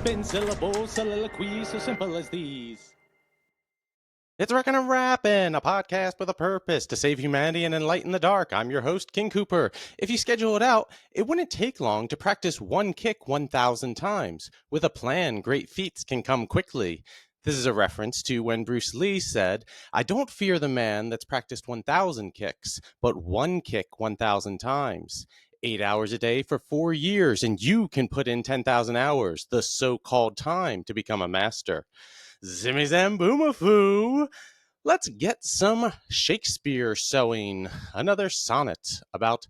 spitting syllables, soliloquies so simple as these. It's Wreckin' and Rappin', a podcast with a purpose to save humanity and enlighten the dark. I'm your host, King Cooper. If you schedule it out, it wouldn't take long to practice one kick 1,000 times. With a plan, great feats can come quickly. This is a reference to when Bruce Lee said, "I don't fear the man that's practiced 1,000 kicks, but one kick 1,000 times." 8 hours a day for 4 years, and you can put in 10,000 hours, the so-called time to become a master. Zimmy zam boomafoo. Let's get some Shakespeare sewing. Another sonnet about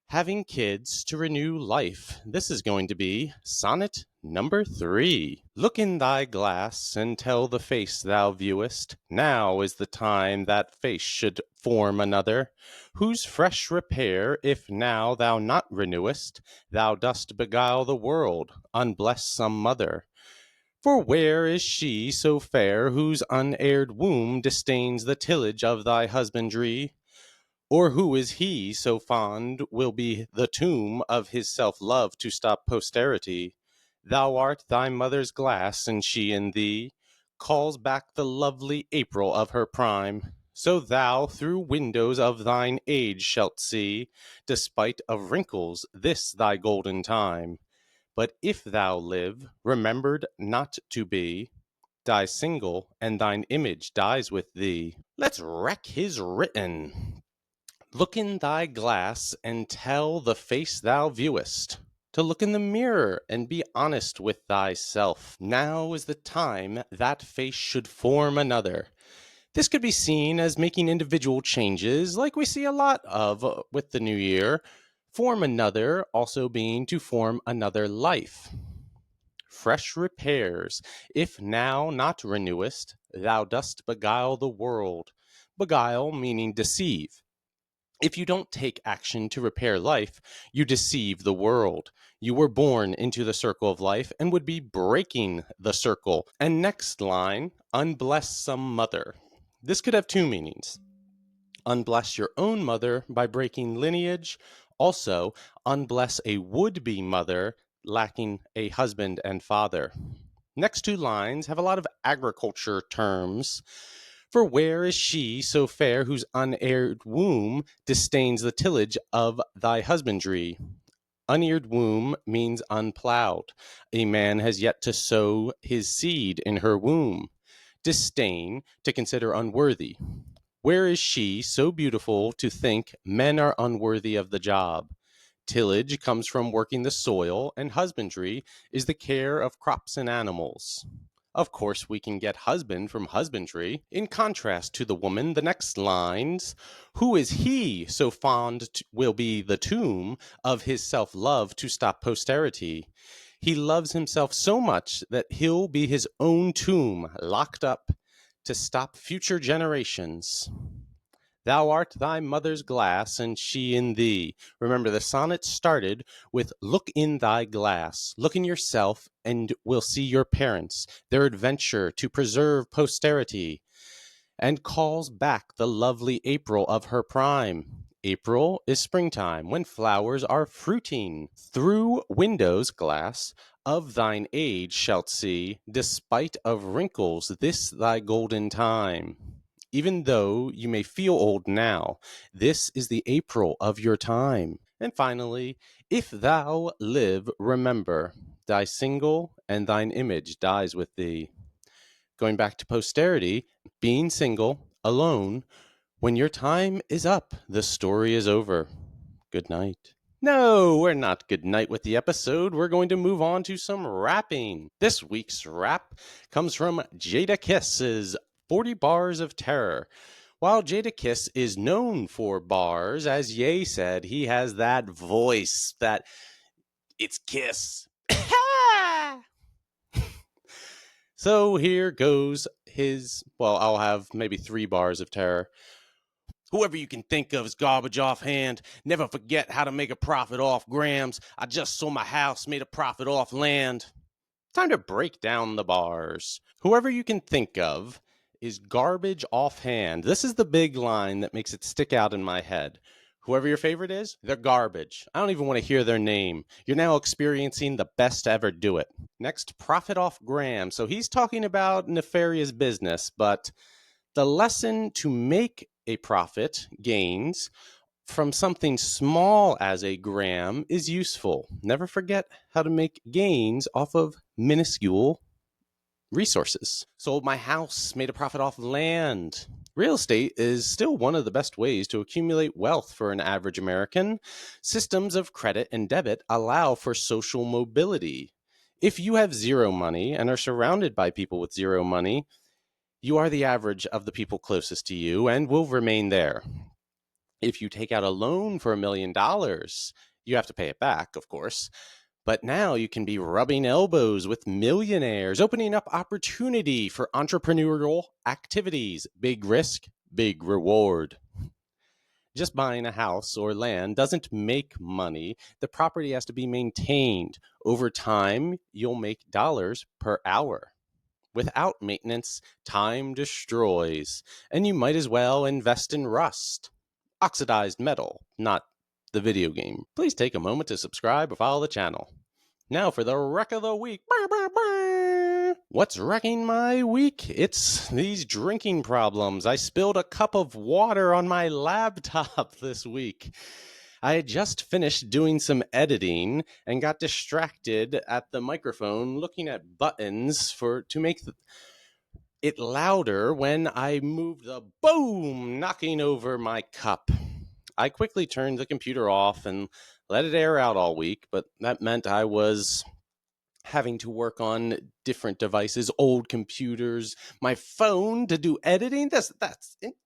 having kids to renew life. This is going to be sonnet number 3. Look in thy glass and tell the face thou viewest. Now is the time that face should form another, whose fresh repair, if now thou not renewest, thou dost beguile the world, unbless some mother. For where is she so fair whose unaired womb disdains the tillage of thy husbandry? Or who is he so fond will be the tomb of his self-love to stop posterity? Thou art thy mother's glass, and she in thee calls back the lovely April of her prime. So thou through windows of thine age shalt see, despite of wrinkles, this thy golden time. But if thou live, remembered not to be, die single, and thine image dies with thee. Let's wreck his written. Look in thy glass and tell the face thou viewest. To look in the mirror and be honest with thyself. Now is the time that face should form another. This could be seen as making individual changes, like we see a lot of with the new year. Form another also being to form another life. Fresh repairs, if now not renewest, thou dost beguile the world. Beguile meaning deceive. If you don't take action to repair life, you deceive the world. You were born into the circle of life and would be breaking the circle. And next line, unbless some mother. This could have two meanings. Unbless your own mother by breaking lineage. Also, unbless a would-be mother lacking a husband and father. Next two lines have a lot of agriculture terms. For where is she so fair whose unaired womb disdains the tillage of thy husbandry? Uneared womb means unplowed. A man has yet to sow his seed in her womb. Disdain, to consider unworthy. Where is she so beautiful to think men are unworthy of the job? Tillage comes from working the soil, and husbandry is the care of crops and animals. Of course, we can get husband from husbandry. In contrast to the woman, the next lines, who is he so fond will be the tomb of his self-love to stop posterity? He loves himself so much that he'll be his own tomb, locked up to stop future generations. Thou art thy mother's glass, and she in thee. Remember, the sonnet started with look in thy glass. Look in yourself, and we'll see your parents, their adventure to preserve posterity, and calls back the lovely April of her prime. April is springtime, when flowers are fruiting. Through windows, glass, of thine age shalt see, despite of wrinkles, this thy golden time. Even though you may feel old now, this is the April of your time. And finally, if thou live, remember, die single, and thine image dies with thee. Going back to posterity, being single, alone, when your time is up, the story is over. Good night. No, we're not good night with the episode. We're going to move on to some rapping. This week's rap comes from Jadakiss's 40 Bars of Terror. While Jadakiss is known for bars, as Ye said, he has that voice that it's Kiss. So here goes his, well, I'll have maybe 3 bars of terror. Whoever you can think of is garbage offhand. Never forget how to make a profit off grams. I just sold my house, made a profit off land. Time to break down the bars. Whoever you can think of is garbage offhand. This is the big line that makes it stick out in my head. Whoever your favorite is, they're garbage. I don't even want to hear their name. You're now experiencing the best to ever do it. Next, profit off gram. So he's talking about nefarious business, but the lesson to make a profit, gains, from something small as a gram is useful. Never forget how to make gains off of minuscule resources. Sold my house, made a profit off land. Real estate is still one of the best ways to accumulate wealth for an average American. Systems of credit and debit allow for social mobility. If you have zero money and are surrounded by people with zero money, you are the average of the people closest to you and will remain there. If you take out a loan for $1 million, you have to pay it back, of course. But now you can be rubbing elbows with millionaires, opening up opportunity for entrepreneurial activities. Big risk, big reward. Just buying a house or land doesn't make money. The property has to be maintained. Over time, you'll make dollars per hour. Without maintenance, time destroys, and you might as well invest in rust. Oxidized metal, not the video game. Please take a moment to subscribe or follow the channel. Now for the wreck of the week. What's wrecking my week? It's these drinking problems. I spilled a cup of water on my laptop this week. I had just finished doing some editing and got distracted at the microphone looking at buttons to make it louder when I moved the boom, knocking over my cup. I quickly turned the computer off and let it air out all week, but that meant I was having to work on different devices, old computers, my phone to do editing. That's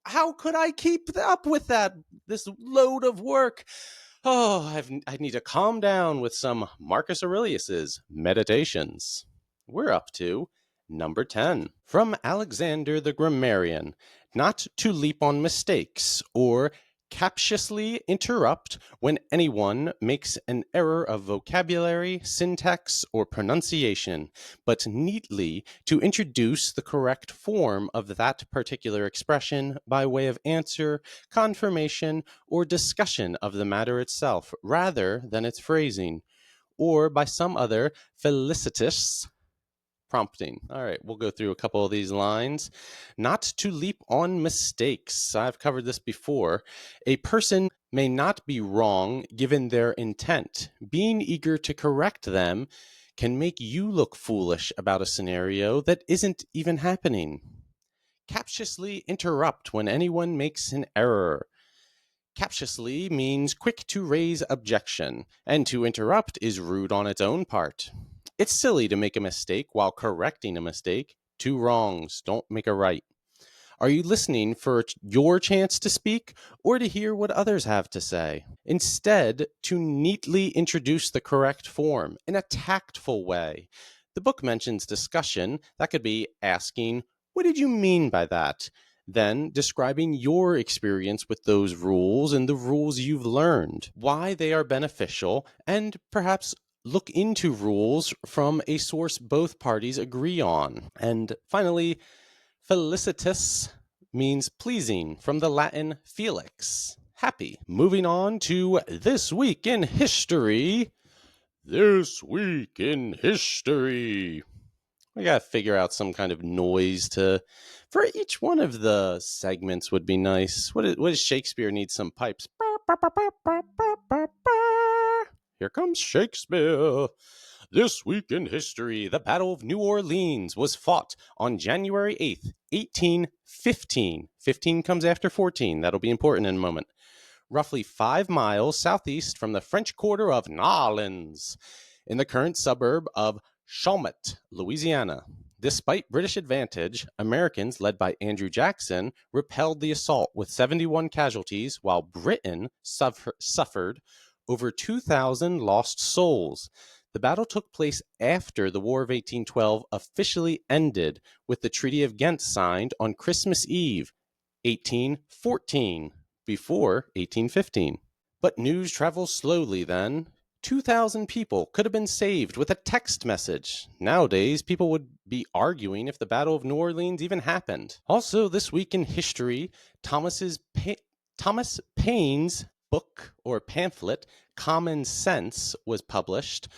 how could I keep up with this load of work? Oh, I need to calm down with some Marcus Aurelius's Meditations. We're up to number 10. From Alexander the Grammarian, not to leap on mistakes or captiously interrupt when anyone makes an error of vocabulary, syntax, or pronunciation, but neatly to introduce the correct form of that particular expression by way of answer, confirmation, or discussion of the matter itself, rather than its phrasing, or by some other felicitous prompting. All right, we'll go through a couple of these lines. Not to leap on mistakes. I've covered this before. A person may not be wrong given their intent. Being eager to correct them can make you look foolish about a scenario that isn't even happening. Captiously interrupt when anyone makes an error. Captiously means quick to raise objection, and to interrupt is rude on its own part. It's silly to make a mistake while correcting a mistake. Two wrongs don't make a right. Are you listening for your chance to speak or to hear what others have to say? Instead, to neatly introduce the correct form in a tactful way. The book mentions discussion. That could be asking, "What did you mean by that?" Then describing your experience with those rules and the rules you've learned, why they are beneficial, and perhaps look into rules from a source both parties agree on. And finally, felicitous means pleasing, from the Latin felix, happy. Moving on to This Week in History. This Week in History. We gotta figure out some kind of noise for each one of the segments would be nice. What does Shakespeare need? Some pipes. Here comes Shakespeare. This Week in History, the Battle of New Orleans was fought on January 8th, 1815. 15 comes after 14. That'll be important in a moment. Roughly 5 miles southeast from the French quarter of New Orleans, in the current suburb of Chalmette, Louisiana. Despite British advantage, Americans, led by Andrew Jackson, repelled the assault with 71 casualties, while Britain suffered over 2,000 lost souls. The battle took place after the War of 1812 officially ended, with the Treaty of Ghent signed on Christmas Eve, 1814, before 1815. But news travels slowly then. 2,000 people could have been saved with a text message. Nowadays, people would be arguing if the Battle of New Orleans even happened. Also, this week in history, Thomas Paine's book or pamphlet, Common Sense, was published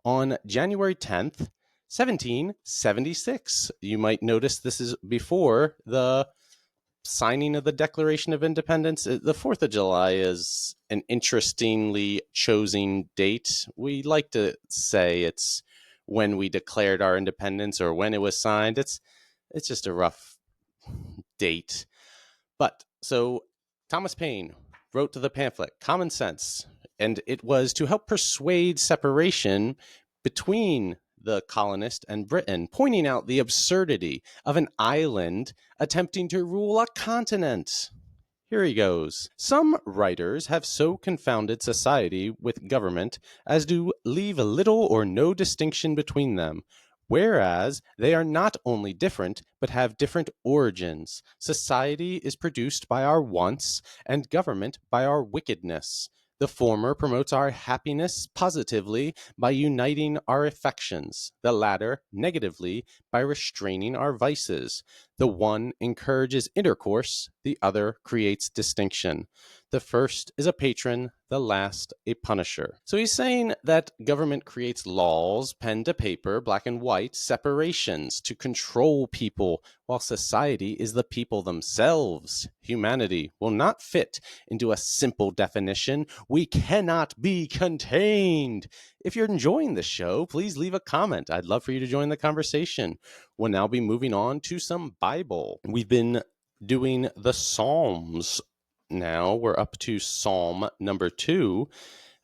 on January 10th, 1776. You might notice this is before the signing of the Declaration of Independence. The 4th of July is an interestingly chosen date. We like to say it's when we declared our independence or when it was signed. It's just a rough date. But so Thomas Paine wrote the pamphlet Common Sense, and it was to help persuade separation between the colonist and Britain, pointing out the absurdity of an island attempting to rule a continent. Here he goes. Some writers have so confounded society with government as to leave little or no distinction between them, whereas they are not only different, but have different origins. Society is produced by our wants, and government by our wickedness. The former promotes our happiness positively by uniting our affections, the latter negatively by restraining our vices. The one encourages intercourse, the other creates distinction. The first is a patron, the last a punisher. So he's saying that government creates laws, pen to paper, black and white, separations to control people, while society is the people themselves. Humanity will not fit into a simple definition. We cannot be contained. If you're enjoying this show, please leave a comment. I'd love for you to join the conversation. We'll now be moving on to some Bible. We've been doing the Psalms. Now we're up to Psalm number 2,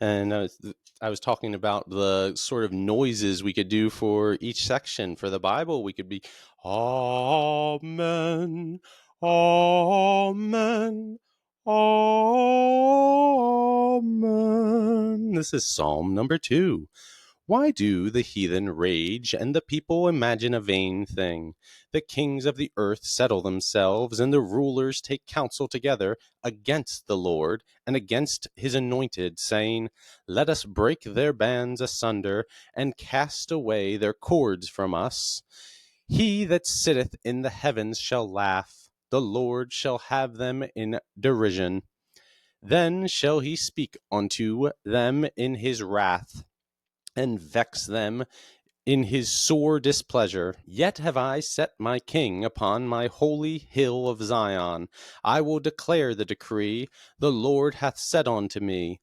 and I was talking about the sort of noises we could do for each section. For the Bible, we could be Amen, Amen, Amen. This is Psalm number 2. Why do the heathen rage, and the people imagine a vain thing? The kings of the earth settle themselves, and the rulers take counsel together against the Lord and against his anointed, saying, Let us break their bands asunder, and cast away their cords from us. He that sitteth in the heavens shall laugh, the Lord shall have them in derision. Then shall he speak unto them in his wrath, and vex them in his sore displeasure. Yet have I set my king upon my holy hill of Zion. I will declare the decree. The Lord hath said unto me,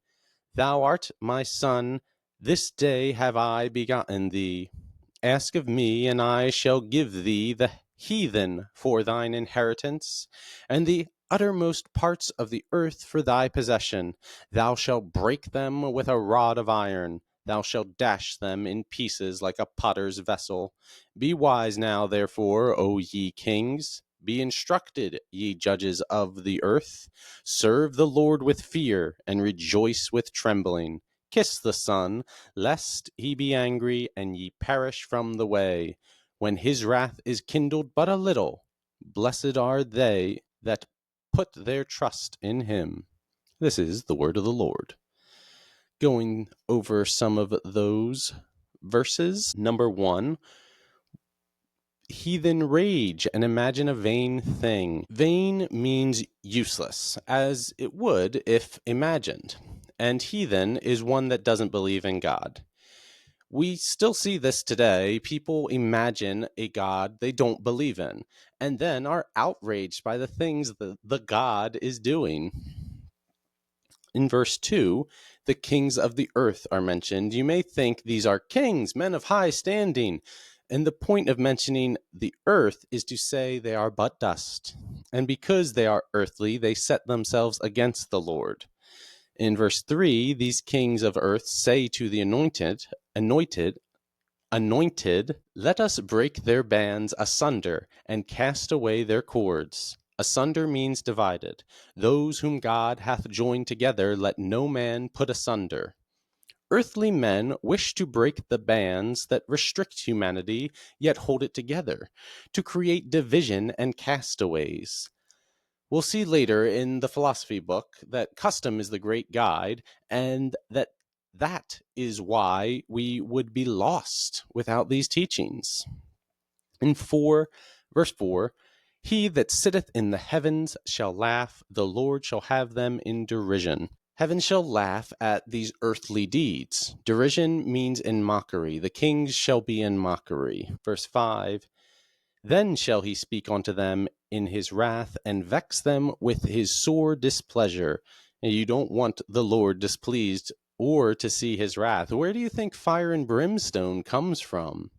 Thou art my son, this day have I begotten thee. Ask of me, and I shall give thee the heathen for thine inheritance, and the uttermost parts of the earth for thy possession. Thou shalt break them with a rod of iron. Thou shalt dash them in pieces like a potter's vessel. Be wise now, therefore, O ye kings. Be instructed, ye judges of the earth. Serve the Lord with fear, and rejoice with trembling. Kiss the Son, lest he be angry, and ye perish from the way. When his wrath is kindled but a little, blessed are they that put their trust in him. This is the word of the Lord. Going over some of those verses. Number 1, heathen rage and imagine a vain thing. Vain means useless, as it would if imagined. And heathen is one that doesn't believe in God. We still see this today. People imagine a God they don't believe in, and then are outraged by the things that the God is doing. In verse 2, the kings of the earth are mentioned. You may think these are kings, men of high standing. And the point of mentioning the earth is to say they are but dust. And because they are earthly, they set themselves against the Lord. In verse 3, these kings of earth say to the anointed, let us break their bands asunder and cast away their cords. Asunder means divided. Those whom God hath joined together, let no man put asunder. Earthly men wish to break the bands that restrict humanity, yet hold it together, to create division and castaways. We'll see later in the philosophy book that custom is the great guide, and that is why we would be lost without these teachings. In verse 4, he that sitteth in the heavens shall laugh, the Lord shall have them in derision. Heaven shall laugh at these earthly deeds. Derision means in mockery. The kings shall be in mockery. Verse 5, then shall he speak unto them in his wrath, and vex them with his sore displeasure. And you don't want the Lord displeased or to see his wrath. Where do you think fire and brimstone comes from?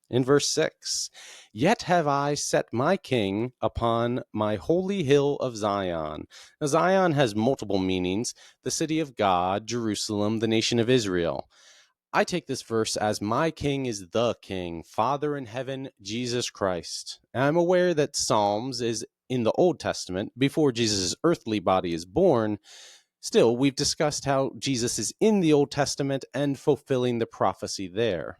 In verse 6, yet have I set my king upon my holy hill of Zion. Now, Zion has multiple meanings: the city of God, Jerusalem, the nation of Israel. I take this verse as my king is the king, Father in heaven, Jesus Christ. And I'm aware that Psalms is in the Old Testament, before Jesus' earthly body is born. Still, we've discussed how Jesus is in the Old Testament and fulfilling the prophecy there.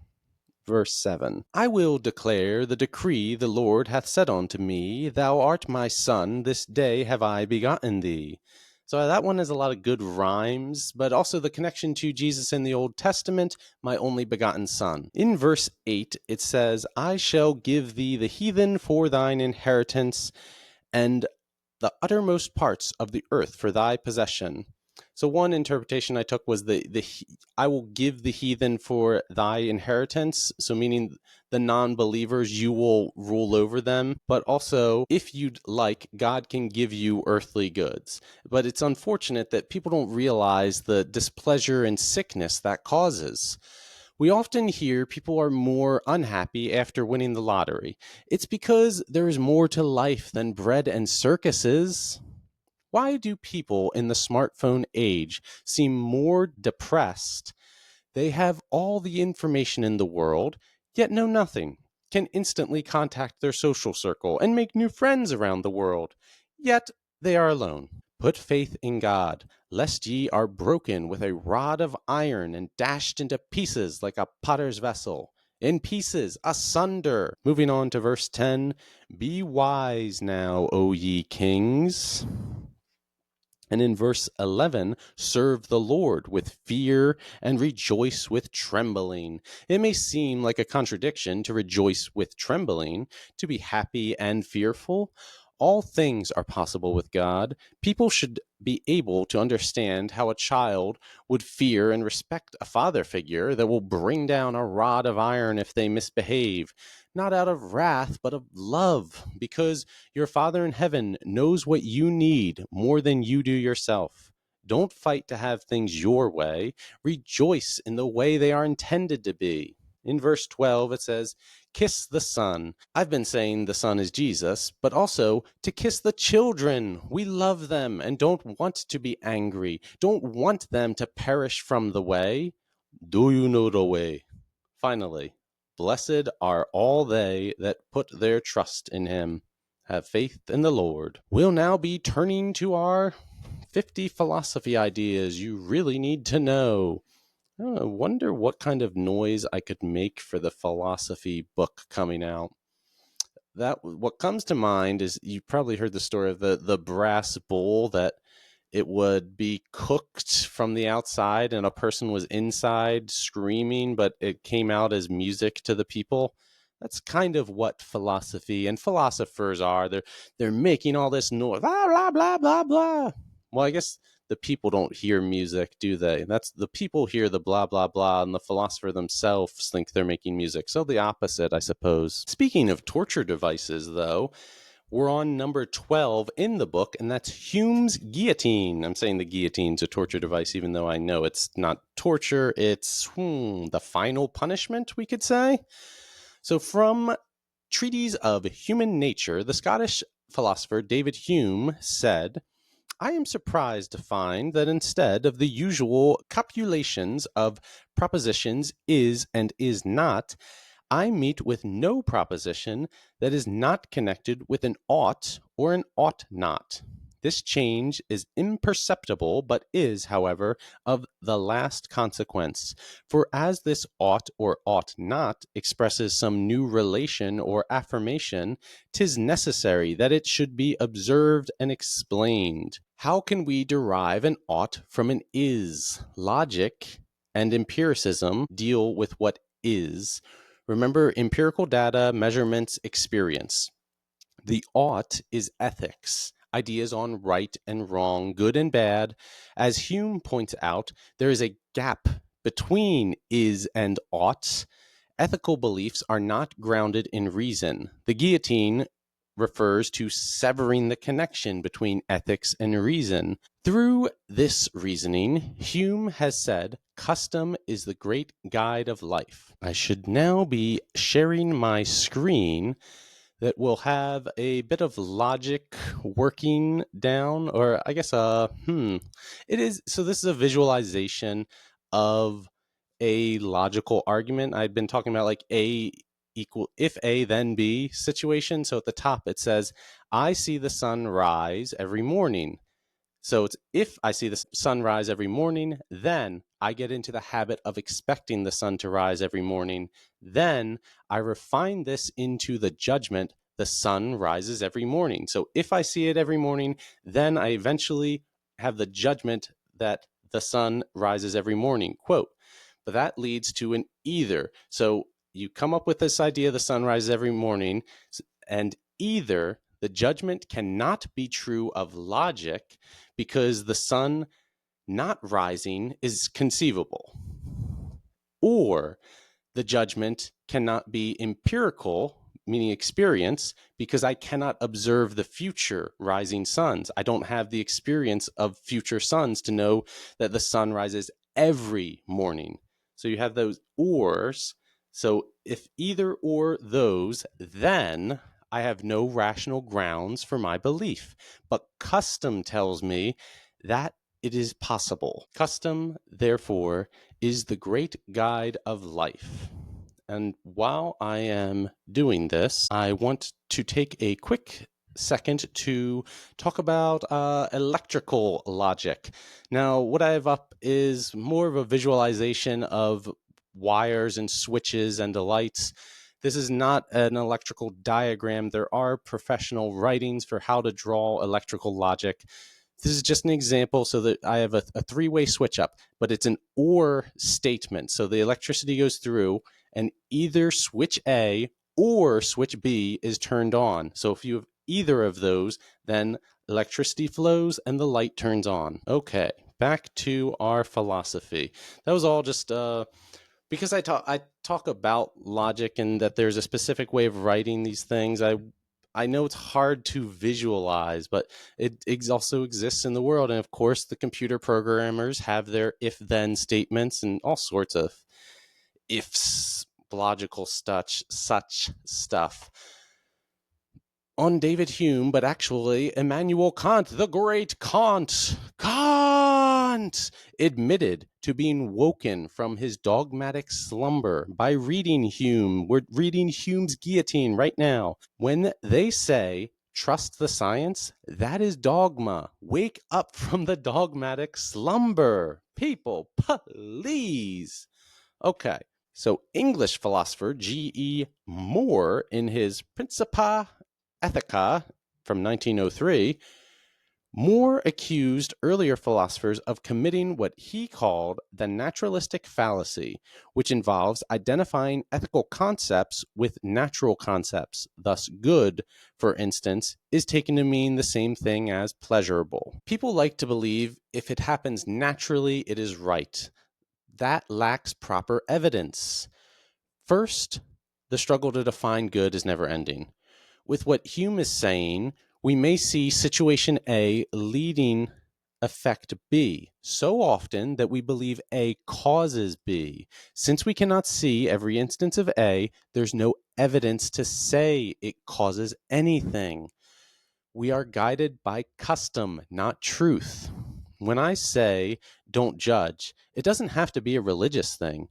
Verse 7, I will declare the decree the Lord hath said unto me, thou art my son, this day have I begotten thee. So that one has a lot of good rhymes, but also the connection to Jesus in the Old Testament, my only begotten son. In verse 8, it says, I shall give thee the heathen for thine inheritance, and the uttermost parts of the earth for thy possession. So one interpretation I took was I will give the heathen for thy inheritance. So meaning the non-believers, you will rule over them. But also, if you'd like, God can give you earthly goods. But it's unfortunate that people don't realize the displeasure and sickness that causes. We often hear people are more unhappy after winning the lottery. It's because there is more to life than bread and circuses. Why do people in the smartphone age seem more depressed? They have all the information in the world, yet know nothing, can instantly contact their social circle and make new friends around the world, yet they are alone. Put faith in God, lest ye are broken with a rod of iron and dashed into pieces like a potter's vessel. In pieces, asunder. Moving on to verse 10, be wise now, O ye kings. And in verse 11, serve the Lord with fear and rejoice with trembling. It may seem like a contradiction to rejoice with trembling, to be happy and fearful. All things are possible with God. People should be able to understand how a child would fear and respect a father figure that will bring down a rod of iron if they misbehave, not out of wrath, but of love, because your Father in heaven knows what you need more than you do yourself. Don't fight to have things your way. Rejoice in the way they are intended to be. In verse 12, it says, kiss the Son. I've been saying the Son is Jesus, but also to kiss the children. We love them and don't want to be angry. Don't want them to perish from the way. Do you know the way? Finally, blessed are all they that put their trust in him. Have faith in the Lord. We'll now be turning to our 50 philosophy ideas you really need to know. I wonder what kind of noise I could make for the philosophy book coming out. What comes to mind is, you probably heard the story of the brass bowl that it would be cooked from the outside and a person was inside screaming, but it came out as music to the people. That's kind of what philosophy and philosophers are. They're making all this noise, blah, blah, blah, blah, blah. Well, I guess the people don't hear music, do they? That's the people hear the blah, blah, blah, and the philosopher themselves think they're making music. So the opposite, I suppose. Speaking of torture devices, though, we're on number 12 in the book, and that's Hume's Guillotine. I'm saying the guillotine's a torture device, even though I know it's not torture. It's the final punishment, we could say. So from Treatise of Human Nature, the Scottish philosopher David Hume said, I am surprised to find that instead of the usual copulations of propositions is and is not, I meet with no proposition that is not connected with an ought or an ought not. This change is imperceptible, but is, however, of the last consequence. For as this ought or ought not expresses some new relation or affirmation, 'tis necessary that it should be observed and explained. How can we derive an ought from an is? Logic and empiricism deal with what is. Remember, empirical data, measurements, experience. The ought is ethics. ideas on right and wrong, good and bad. As Hume points out, there is a gap between is and ought. Ethical beliefs are not grounded in reason. The guillotine refers to severing the connection between ethics and reason. Through this reasoning, Hume has said, custom is the great guide of life. I should now be sharing my screen that will have a bit of logic working down, or I guess, it is, so this is a visualization of a logical argument. I've been talking about like A equal, if A then B situation. So at the top it says, I see the sun rise every morning. So it's if I see the sun rise every morning, then I get into the habit of expecting the sun to rise every morning. Then I refine this into the judgment, the sun rises every morning. So if I see it every morning, then I eventually have the judgment that the sun rises every morning. Quote, but that leads to an either. So you come up with this idea, the sun rises every morning, and either the judgment cannot be true of logic because the sun not rising is conceivable, or the judgment cannot be empirical, meaning experience, because I cannot observe the future rising suns. I don't have the experience of future suns to know that the sun rises every morning. So you have those ors. So if either or those, then I have no rational grounds for my belief. But custom tells me that it is possible. Custom, therefore, is the great guide of life. And while I am doing this, I want to take a quick second to talk about electrical logic. Now, what I have up is more of a visualization of wires and switches and the lights. This is not an electrical diagram. There are professional writings for how to draw electrical logic. This is just an example so that I have a three-way switch up, but it's an or statement. So the electricity goes through and either switch A or switch B is turned on. So if you have either of those, then electricity flows and the light turns on. Okay, back to our philosophy. That was all just because I talk about logic and that there's a specific way of writing these things. I know it's hard to visualize, but it also exists in the world. And of course, the computer programmers have their if-then statements and all sorts of ifs, logical such stuff. On David Hume, but actually Immanuel Kant, the great Kant, admitted to being woken from his dogmatic slumber by reading Hume. We're reading Hume's Guillotine right now. When they say, trust the science, that is dogma. Wake up from the dogmatic slumber. People, please. Okay. So English philosopher G.E. Moore, in his Principia Ethica from 1903, Moore accused earlier philosophers of committing what he called the naturalistic fallacy, which involves identifying ethical concepts with natural concepts. Thus, good, for instance, is taken to mean the same thing as pleasurable. People like to believe if it happens naturally, it is right. That lacks proper evidence. First, the struggle to define good is never ending. With what Hume is saying, we may see situation A leading effect B so often that we believe A causes B. Since we cannot see every instance of A, there's no evidence to say it causes anything. We are guided by custom, not truth. When I say don't judge, it doesn't have to be a religious thing.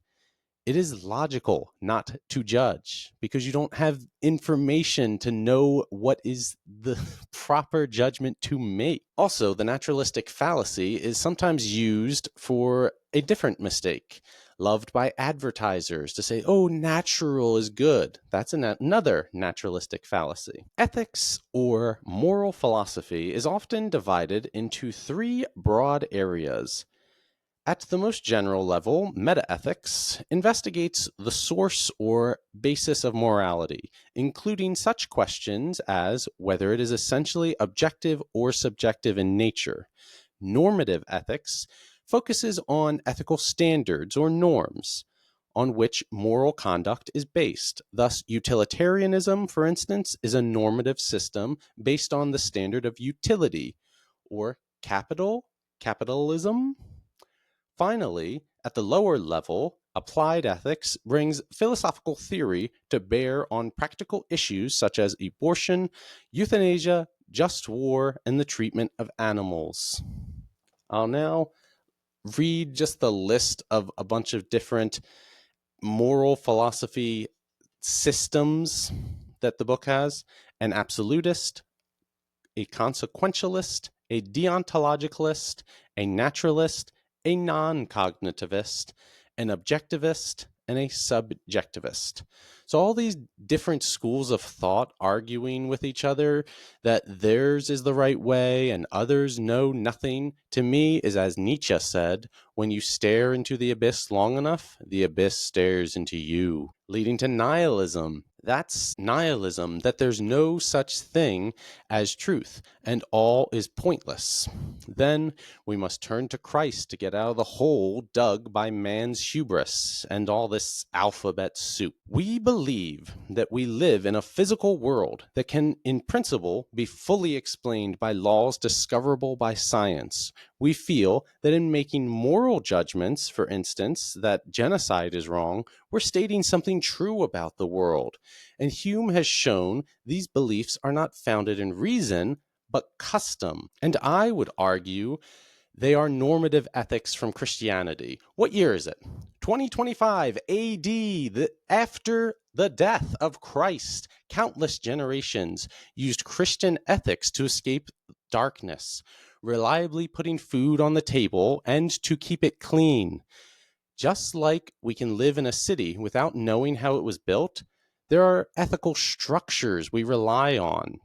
It is logical not to judge because you don't have information to know what is the proper judgment to make. Also, the naturalistic fallacy is sometimes used for a different mistake, loved by advertisers to say, oh, natural is good. That's another naturalistic fallacy. Ethics or moral philosophy is often divided into three broad areas: At the most general level, metaethics investigates the source or basis of morality, including such questions as whether it is essentially objective or subjective in nature. Normative ethics focuses on ethical standards or norms on which moral conduct is based. Thus, utilitarianism, for instance, is a normative system based on the standard of utility, or capitalism. Finally, at the lower level, applied ethics brings philosophical theory to bear on practical issues such as abortion, euthanasia, just war, and the treatment of animals. I'll now read just the list of a bunch of different moral philosophy systems that the book has: an absolutist, a consequentialist, a deontologicalist, a naturalist, a non-cognitivist, an objectivist, and a subjectivist. So all these different schools of thought arguing with each other that theirs is the right way and others know nothing, to me is, as Nietzsche said, when you stare into the abyss long enough, the abyss stares into you, leading to nihilism. That's nihilism, that there's no such thing as truth, and all is pointless. Then we must turn to Christ to get out of the hole dug by man's hubris and all this alphabet soup. We believe that we live in a physical world that can, in principle, be fully explained by laws discoverable by science. We feel that in making moral judgments, for instance, that genocide is wrong, we're stating something true about the world. And Hume has shown these beliefs are not founded in reason, but custom. And I would argue they are normative ethics from Christianity. What year is it? 2025 AD, after the death of Christ. Countless generations used Christian ethics to escape darkness, reliably putting food on the table and to keep it clean. Just like we can live in a city without knowing how it was built, there are ethical structures we rely on.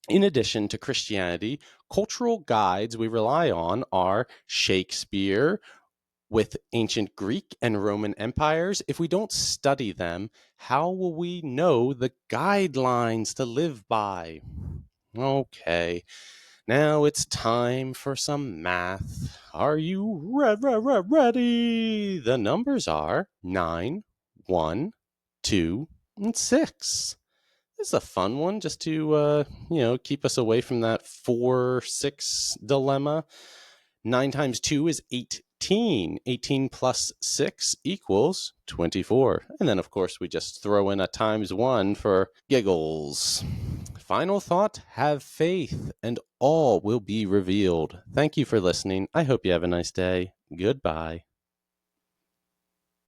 In addition to Christianity, cultural guides we rely on are Shakespeare with ancient Greek and Roman empires. If we don't study them, how will we know the guidelines to live by? Okay, now it's time for some math. Are you ready? The numbers are 9, 1, 2, and 6. This is a fun one just to, keep us away from that 4-6 dilemma. 9 times 2 is 18. 18 plus 6 equals 24. And then, of course, we just throw in a times 1 for giggles. Final thought, have faith, and all will be revealed. Thank you for listening. I hope you have a nice day. Goodbye.